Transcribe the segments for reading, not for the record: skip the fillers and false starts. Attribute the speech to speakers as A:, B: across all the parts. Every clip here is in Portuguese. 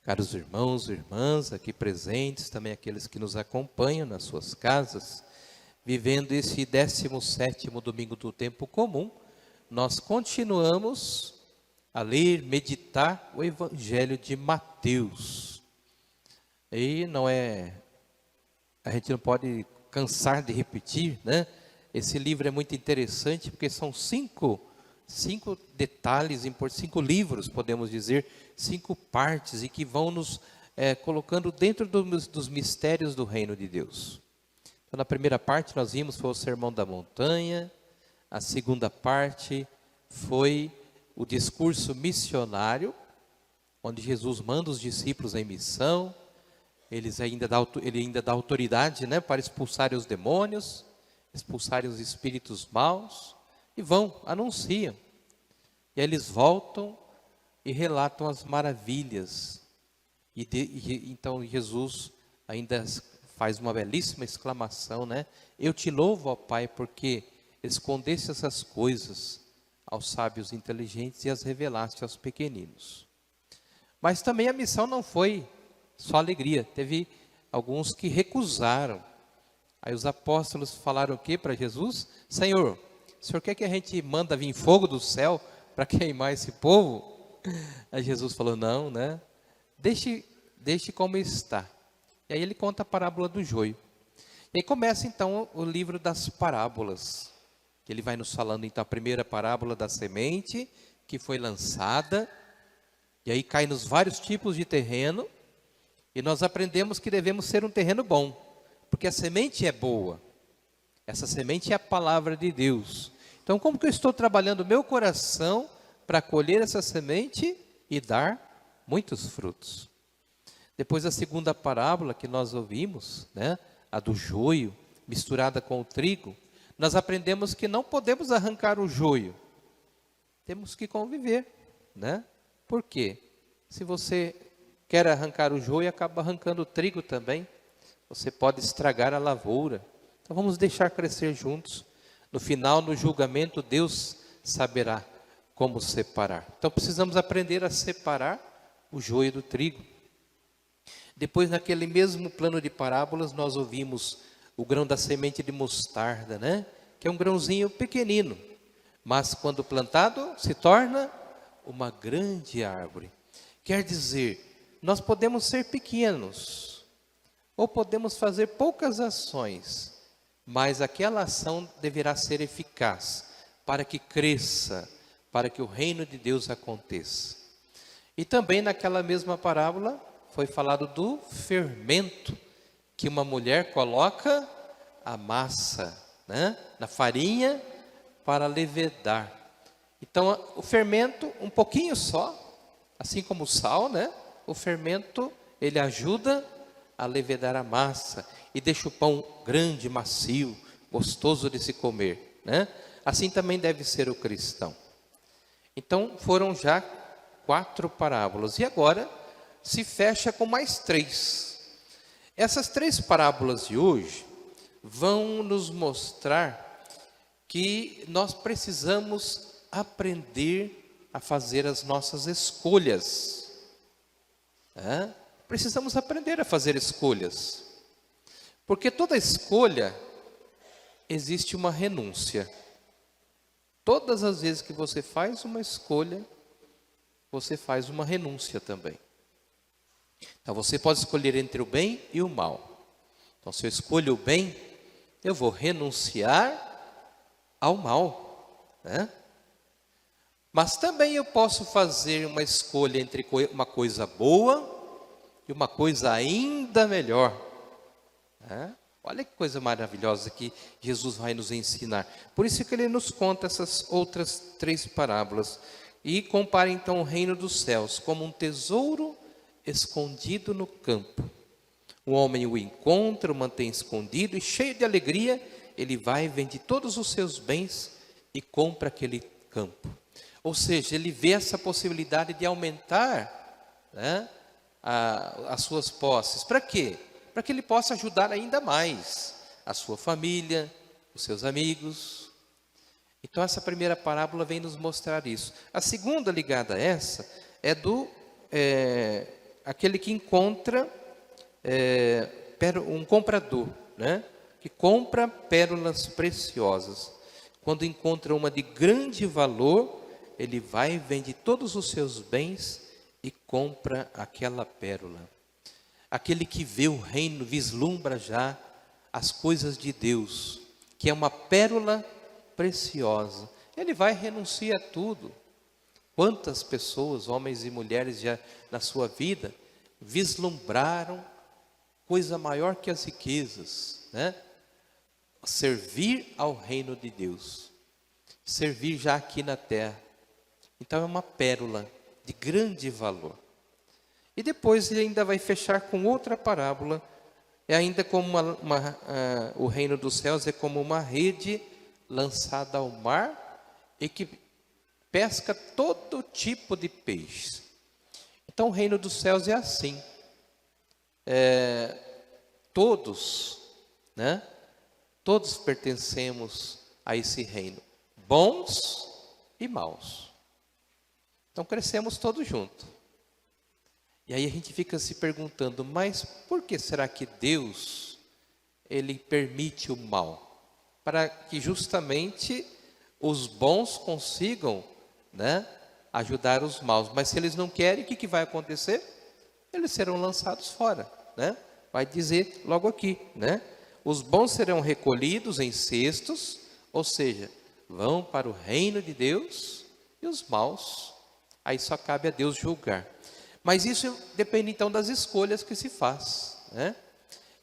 A: Caros irmãos e irmãs aqui presentes, também aqueles que nos acompanham nas suas casas, vivendo esse 17º domingo do tempo comum, nós continuamos a ler, meditar o Evangelho de Mateus. E a gente não pode cansar de repetir, né? Esse livro é muito interessante porque são cinco detalhes, 5 livros, podemos dizer, 5 partes, e que vão nos colocando dentro dos mistérios do reino de Deus. Então, na primeira parte nós vimos foi o Sermão da Montanha, a segunda parte foi o discurso missionário, onde Jesus manda os discípulos em missão, ele ainda dá autoridade, né, para expulsarem os demônios, expulsarem os espíritos maus, e anunciam. E aí eles voltam e relatam as maravilhas. Então Jesus ainda faz uma belíssima exclamação, né? Eu te louvo, ó Pai, porque escondeste essas coisas aos sábios inteligentes e as revelaste aos pequeninos. Mas também a missão não foi só alegria. Teve alguns que recusaram. Aí os apóstolos falaram o que para Jesus? Senhor, o Senhor quer que a gente manda vir fogo do céu para queimar esse povo? Aí Jesus falou, não, né? Deixe como está. E aí ele conta a parábola do joio. E aí começa então o livro das parábolas. Ele vai nos falando então a primeira parábola da semente, que foi lançada. E aí cai nos vários tipos de terreno. E nós aprendemos que devemos ser um terreno bom. Porque a semente é boa. Essa semente é a palavra de Deus. Então, como que eu estou trabalhando o meu coração para colher essa semente e dar muitos frutos? Depois, a segunda parábola que nós ouvimos, né, a do joio, misturada com o trigo, nós aprendemos que não podemos arrancar o joio. Temos que conviver, né? Por quê? Se você quer arrancar o joio, acaba arrancando o trigo também. Você pode estragar a lavoura. Então vamos deixar crescer juntos. No final, no julgamento, Deus saberá como separar. Então precisamos aprender a separar o joio do trigo. Depois, naquele mesmo plano de parábolas, nós ouvimos o grão da semente de mostarda, né? Que é um grãozinho pequenino, mas quando plantado se torna uma grande árvore. Quer dizer, nós podemos ser pequenos, ou podemos fazer poucas ações, mas aquela ação deverá ser eficaz, para que cresça, para que o reino de Deus aconteça. E também naquela mesma parábola, foi falado do fermento, que uma mulher coloca a massa, né, na farinha, para levedar. Então, o fermento, um pouquinho só, assim como o sal, né, o fermento, ele ajuda a levedar a massa e deixa o pão grande, macio, gostoso de se comer, né? Assim também deve ser o cristão. Então foram já 4 parábolas e agora se fecha com mais 3. Essas 3 parábolas de hoje vão nos mostrar que nós precisamos aprender a fazer as nossas escolhas, né? Precisamos aprender a fazer escolhas, porque toda escolha existe uma renúncia. Todas as vezes que você faz uma escolha, você faz uma renúncia também. Então você pode escolher entre o bem e o mal. Então se eu escolho o bem, eu vou renunciar ao mal, né? Mas também eu posso fazer uma escolha entre uma coisa boa e uma coisa ainda melhor, né? Olha que coisa maravilhosa que Jesus vai nos ensinar. Por isso que ele nos conta essas outras 3 parábolas. E compara então o reino dos céus como um tesouro escondido no campo. O homem o encontra, o mantém escondido e cheio de alegria, ele vai e vende todos os seus bens e compra aquele campo. Ou seja, ele vê essa possibilidade de aumentar, né, as suas posses. Para quê? Para que ele possa ajudar ainda mais a sua família, os seus amigos. Então essa primeira parábola vem nos mostrar isso. A segunda ligada a essa é aquele que encontra um comprador, né? Que compra pérolas preciosas. Quando encontra uma de grande valor, ele vai e vende todos os seus bens e compra aquela pérola. Aquele que vê o reino, vislumbra já as coisas de Deus, que é uma pérola preciosa. Ele vai renunciar a tudo. Quantas pessoas, homens e mulheres, já na sua vida, vislumbraram coisa maior que as riquezas, né? Servir ao reino de Deus, servir já aqui na terra. Então é uma pérola de grande valor. E depois ele ainda vai fechar com outra parábola, é ainda como o reino dos céus é como uma rede lançada ao mar e que pesca todo tipo de peixe. Então o reino dos céus é assim. Todos, né? Todos pertencemos a esse reino, bons e maus. Então crescemos todos juntos. E aí a gente fica se perguntando, mas por que será que Deus, Ele permite o mal? Para que justamente os bons consigam, né, ajudar os maus. Mas se eles não querem, o que vai acontecer? Eles serão lançados fora, né? Vai dizer logo aqui, né? Os bons serão recolhidos em cestos, ou seja, vão para o reino de Deus, e os maus, aí só cabe a Deus julgar. Mas isso depende então das escolhas que se faz, né?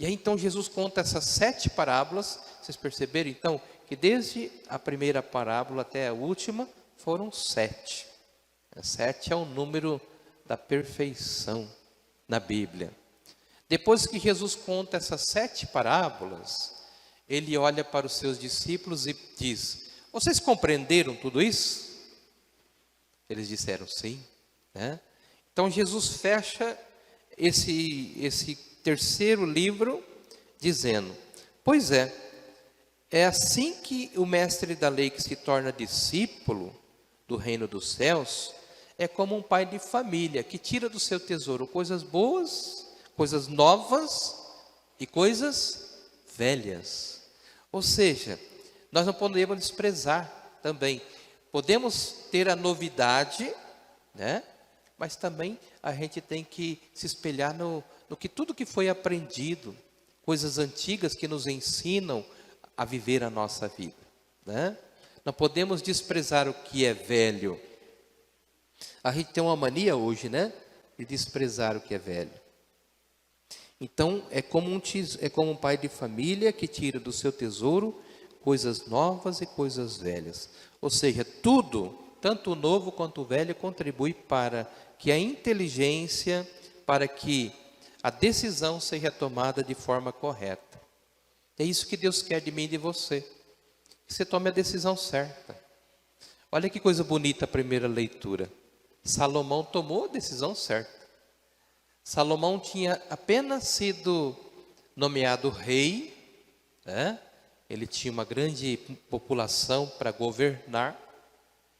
A: E aí então Jesus conta essas 7 parábolas, vocês perceberam então que desde a primeira parábola até a última foram 7. 7 é o número da perfeição na Bíblia. Depois que Jesus conta essas 7 parábolas, ele olha para os seus discípulos e diz: vocês compreenderam tudo isso? Eles disseram sim, né? Então Jesus fecha esse terceiro livro dizendo: pois é assim que o mestre da lei que se torna discípulo do reino dos céus é como um pai de família que tira do seu tesouro coisas boas, coisas novas e coisas velhas. Ou seja, nós não podemos desprezar também. Podemos ter a novidade, né? Mas também a gente tem que se espelhar no que tudo que foi aprendido, coisas antigas que nos ensinam a viver a nossa vida, né? Não podemos desprezar o que é velho. A gente tem uma mania hoje, né? De desprezar o que é velho. Então, é como um pai de família que tira do seu tesouro coisas novas e coisas velhas. Ou seja, tudo, tanto o novo quanto o velho, contribui para que a inteligência, para que a decisão seja tomada de forma correta. É isso que Deus quer de mim e de você. Que você tome a decisão certa. Olha que coisa bonita a primeira leitura. Salomão tomou a decisão certa. Salomão tinha apenas sido nomeado rei, né? Ele tinha uma grande população para governar.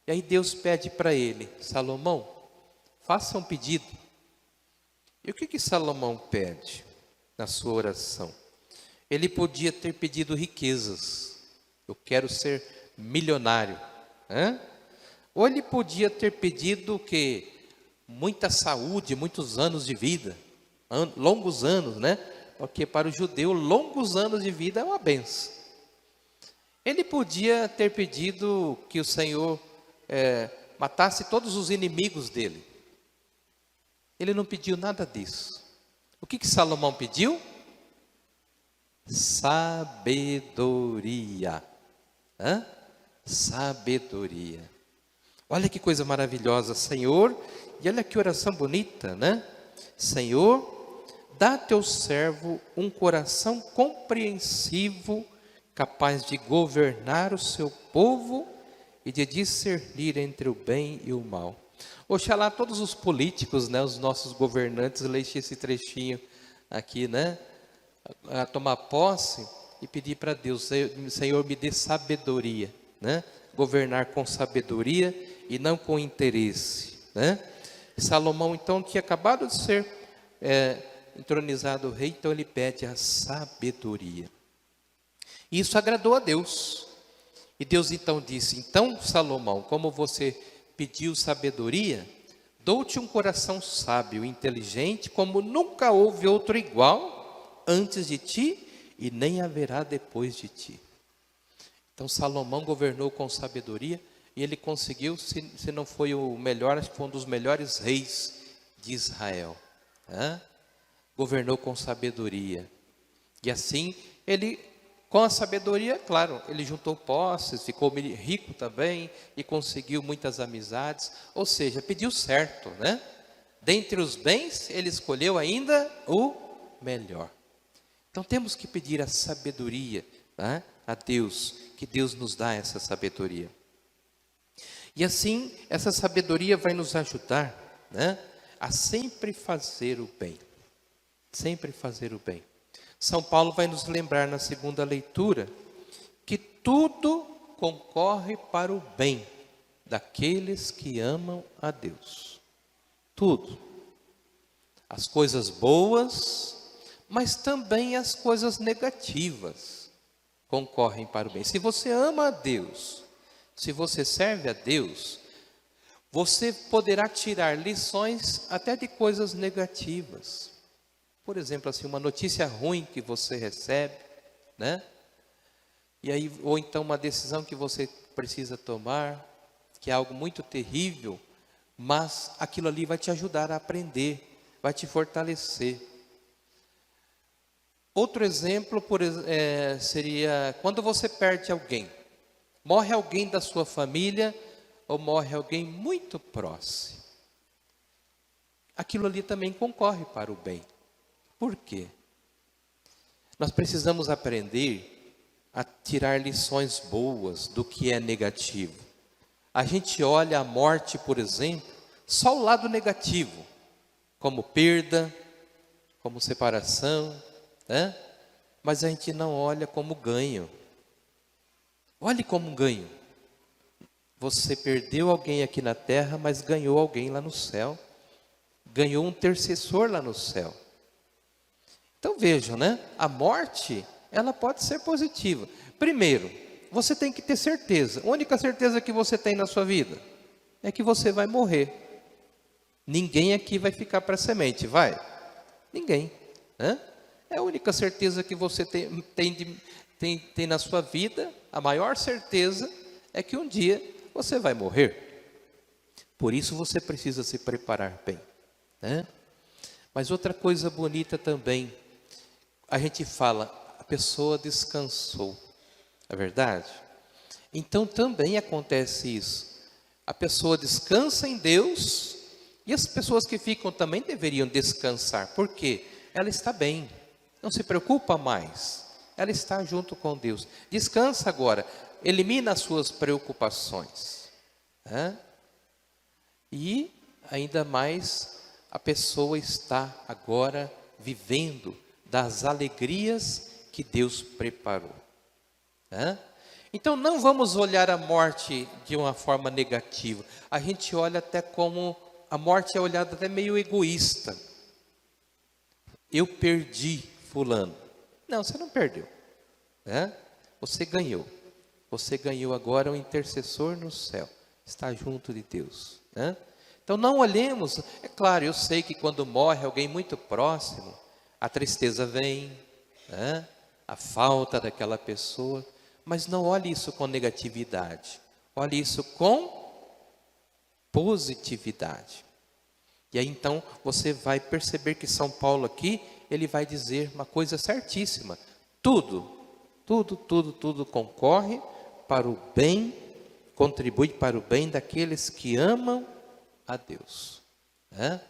A: E aí Deus pede para ele: Salomão, faça um pedido. E o que Salomão pede na sua oração? Ele podia ter pedido riquezas. Eu quero ser milionário, né? Ou ele podia ter pedido que muita saúde, muitos anos de vida, longos anos, né? Porque para o judeu, longos anos de vida é uma benção. Ele podia ter pedido que o Senhor matasse todos os inimigos dele. Ele não pediu nada disso. O que Salomão pediu? Sabedoria. Sabedoria. Olha que coisa maravilhosa, Senhor. E olha que oração bonita, né? Senhor, dá a teu servo um coração compreensivo, capaz de governar o seu povo e de discernir entre o bem e o mal. Oxalá todos os políticos, né, os nossos governantes, leixem esse trechinho aqui, né? A tomar posse e pedir para Deus: Senhor, me dê sabedoria, né? Governar com sabedoria e não com interesse, né? Salomão então tinha acabado de ser entronizado o rei, então ele pede a sabedoria. E isso agradou a Deus. E Deus então disse: então, Salomão, como você pediu sabedoria, dou-te um coração sábio e inteligente, como nunca houve outro igual antes de ti, e nem haverá depois de ti. Então Salomão governou com sabedoria, e ele conseguiu, se não foi o melhor, acho que foi um dos melhores reis de Israel. Governou com sabedoria. E assim, ele, com a sabedoria, claro, ele juntou posses, ficou rico também, e conseguiu muitas amizades, ou seja, pediu certo, né? Dentre os bens, ele escolheu ainda o melhor. Então temos que pedir a sabedoria, né, a Deus, que Deus nos dá essa sabedoria. E assim, essa sabedoria vai nos ajudar, né, a sempre fazer o bem. Sempre fazer o bem. São Paulo vai nos lembrar na segunda leitura que tudo concorre para o bem daqueles que amam a Deus. Tudo. As coisas boas, mas também as coisas negativas concorrem para o bem. Se você ama a Deus, se você serve a Deus, você poderá tirar lições até de coisas negativas. Por exemplo, assim, uma notícia ruim que você recebe, né? E aí, ou então uma decisão que você precisa tomar, que é algo muito terrível, mas aquilo ali vai te ajudar a aprender, vai te fortalecer. Outro exemplo seria quando você perde alguém. Morre alguém da sua família ou morre alguém muito próximo. Aquilo ali também concorre para o bem. Por quê? Nós precisamos aprender a tirar lições boas do que é negativo. A gente olha a morte, por exemplo, só o lado negativo, como perda, como separação, né? Mas a gente não olha como ganho. Olhe como ganho. Você perdeu alguém aqui na terra, mas ganhou alguém lá no céu. Ganhou um intercessor lá no céu. Então vejam, né? A morte, ela pode ser positiva. Primeiro, você tem que ter certeza. A única certeza que você tem na sua vida é que você vai morrer. Ninguém aqui vai ficar para semente, vai? Ninguém, né? É a única certeza que você tem na sua vida. A maior certeza é que um dia você vai morrer. Por isso você precisa se preparar bem, né? Mas outra coisa bonita também, a gente fala, a pessoa descansou, é verdade? Então também acontece isso. A pessoa descansa em Deus, e as pessoas que ficam também deveriam descansar. Por quê? Ela está bem, não se preocupa mais, ela está junto com Deus. Descansa agora, elimina as suas preocupações, né? E ainda mais, a pessoa está agora vivendo das alegrias que Deus preparou, né? Então não vamos olhar a morte de uma forma negativa. A gente olha até como, a morte é olhada até meio egoísta. Eu perdi fulano. Não, você não perdeu, né? Você ganhou. Você ganhou agora um intercessor no céu. Está junto de Deus, né? Então não olhemos, é claro, eu sei que quando morre alguém muito próximo, a tristeza vem, né? A falta daquela pessoa, mas não olhe isso com negatividade, olhe isso com positividade. E aí então você vai perceber que São Paulo aqui, ele vai dizer uma coisa certíssima: tudo concorre para o bem, contribui para o bem daqueles que amam a Deus, né?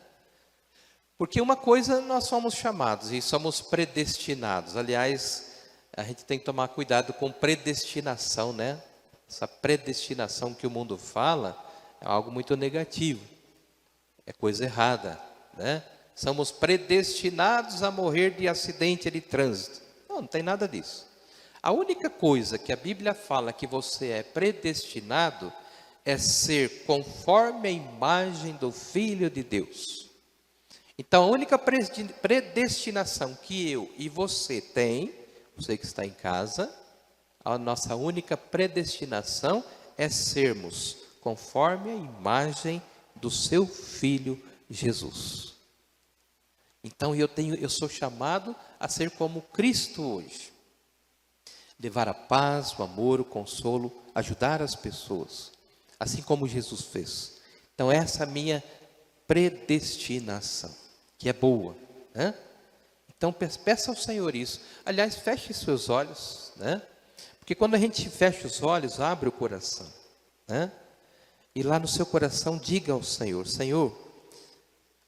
A: Porque uma coisa nós somos chamados e somos predestinados. Aliás, a gente tem que tomar cuidado com predestinação, né? Essa predestinação que o mundo fala é algo muito negativo, é coisa errada, né? Somos predestinados a morrer de acidente de trânsito. Não tem nada disso. A única coisa que a Bíblia fala que você é predestinado é ser conforme a imagem do Filho de Deus. Então, a única predestinação que eu e você tem, você que está em casa, a nossa única predestinação é sermos conforme a imagem do seu Filho Jesus. Então, eu sou chamado a ser como Cristo hoje. Levar a paz, o amor, o consolo, ajudar as pessoas, assim como Jesus fez. Então, essa é a minha predestinação, que é boa, né? Então, peça ao Senhor isso. Aliás, feche seus olhos, né? Porque quando a gente fecha os olhos, abre o coração, né? E lá no seu coração, diga ao Senhor: Senhor,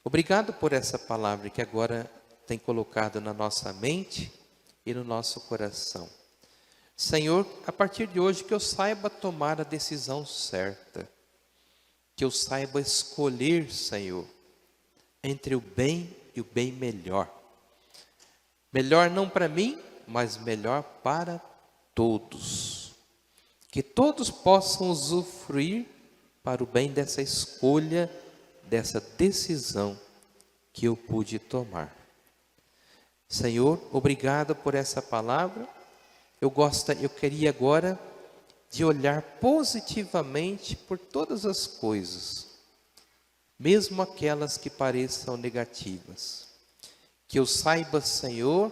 A: obrigado por essa palavra que agora tem colocado na nossa mente e no nosso coração. Senhor, a partir de hoje que eu saiba tomar a decisão certa, que eu saiba escolher, Senhor, entre o bem e o bem melhor. Melhor não para mim, mas melhor para todos. Que todos possam usufruir para o bem dessa escolha, dessa decisão que eu pude tomar. Senhor, obrigado por essa palavra. Eu queria agora de olhar positivamente por todas as coisas, mesmo aquelas que pareçam negativas. Que eu saiba, Senhor,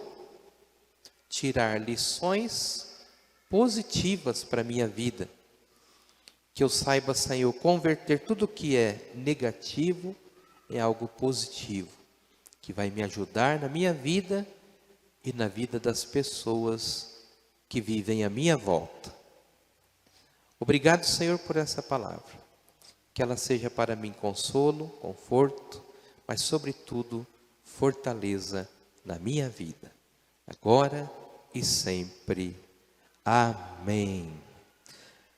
A: tirar lições positivas para a minha vida. Que eu saiba, Senhor, converter tudo que é negativo em algo positivo, que vai me ajudar na minha vida e na vida das pessoas que vivem à minha volta. Obrigado, Senhor, por essa palavra. Que ela seja para mim consolo, conforto, mas sobretudo fortaleza na minha vida, agora e sempre. Amém.